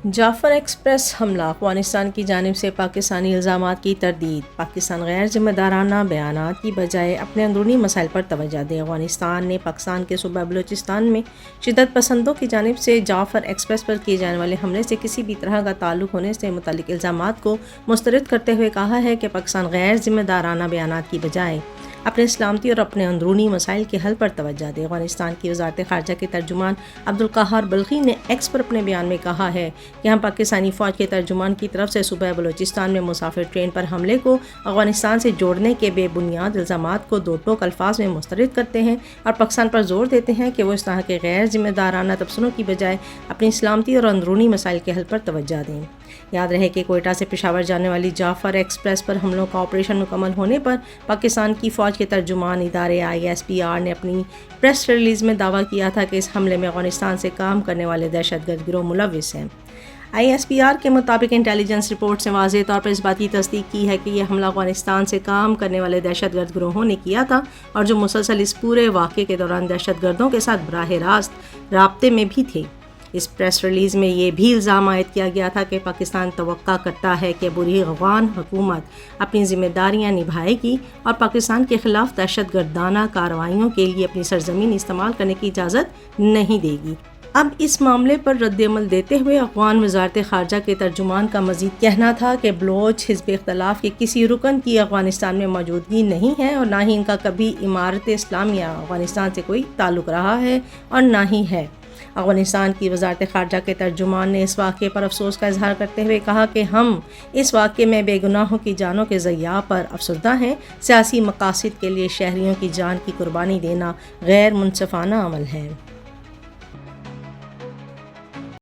جعفر express حملہ، افغانستان کی جانب سے پاکستانی الزامات کی تردید۔ پاکستان غیر ذمہ دارانہ بیانات کی بجائے اپنے اندرونی مسائل پر توجہ دے۔ افغانستان نے پاکستان کے صوبہ بلوچستان میں شدت پسندوں کی جانب سے جعفر ایکسپریس پر کیے جانے والے حملے سے کسی بھی طرح کا تعلق ہونے سے متعلق الزامات کو مسترد کرتے ہوئے کہا ہے کہ پاکستان غیر ذمہ دارانہ بیانات کی بجائے اپنے سلامتی اور اپنے اندرونی مسائل کے حل پر توجہ دے۔ افغانستان کی وزارت خارجہ کے ترجمان عبدالقہار بلخی نے ایکس پر اپنے بیان میں کہا ہے کہ ہم پاکستانی فوج کے ترجمان کی طرف سے صوبہ بلوچستان میں مسافر ٹرین پر حملے کو افغانستان سے جوڑنے کے بے بنیاد الزامات کو دو ٹوک الفاظ میں مسترد کرتے ہیں اور پاکستان پر زور دیتے ہیں کہ وہ اس طرح کے غیر ذمہ دارانہ تبصروں کی بجائے اپنی سلامتی اور اندرونی مسائل کے حل پر توجہ دیں۔ یاد رہے کہ کوئٹہ سے پشاور جانے والی جعفر ایکسپریس پر حملوں کا آپریشن مکمل ہونے پر پاکستان کی فوج کے ترجمان ادارے ISPR نے اپنی پریس ریلیز میں دعویٰ کیا تھا کہ اس حملے میں افغانستان سے کام کرنے والے دہشت گرد گروہ ملوث ہیں۔ ISPR کے مطابق انٹیلیجنس رپورٹ سے واضح طور پر اس بات کی تصدیق کی ہے کہ یہ حملہ افغانستان سے کام کرنے والے دہشت گرد گروہوں نے کیا تھا اور جو مسلسل اس پورے واقعے کے دوران دہشت گردوں کے ساتھ براہ راست رابطے میں بھی تھے۔ اس پریس ریلیز میں یہ بھی الزام عائد کیا گیا تھا کہ پاکستان توقع کرتا ہے کہ بری افغان حکومت اپنی ذمہ داریاں نبھائے گی اور پاکستان کے خلاف دہشت گردانہ کارروائیوں کے لیے اپنی سرزمین استعمال کرنے کی اجازت نہیں دے گی۔ اب اس معاملے پر رد عمل دیتے ہوئے افغان وزارت خارجہ کے ترجمان کا مزید کہنا تھا کہ بلوچ حزب اختلاف کے کسی رکن کی افغانستان میں موجودگی نہیں ہے اور نہ ہی ان کا کبھی امارت اسلامیہ افغانستان سے کوئی تعلق رہا ہے اور نہ ہی ہے۔ افغانستان کی وزارت خارجہ کے ترجمان نے اس واقعے پر افسوس کا اظہار کرتے ہوئے کہا کہ ہم اس واقعے میں بے گناہوں کی جانوں کے ضیاع پر افسردہ ہیں۔ سیاسی مقاصد کے لیے شہریوں کی جان کی قربانی دینا غیر منصفانہ عمل ہے۔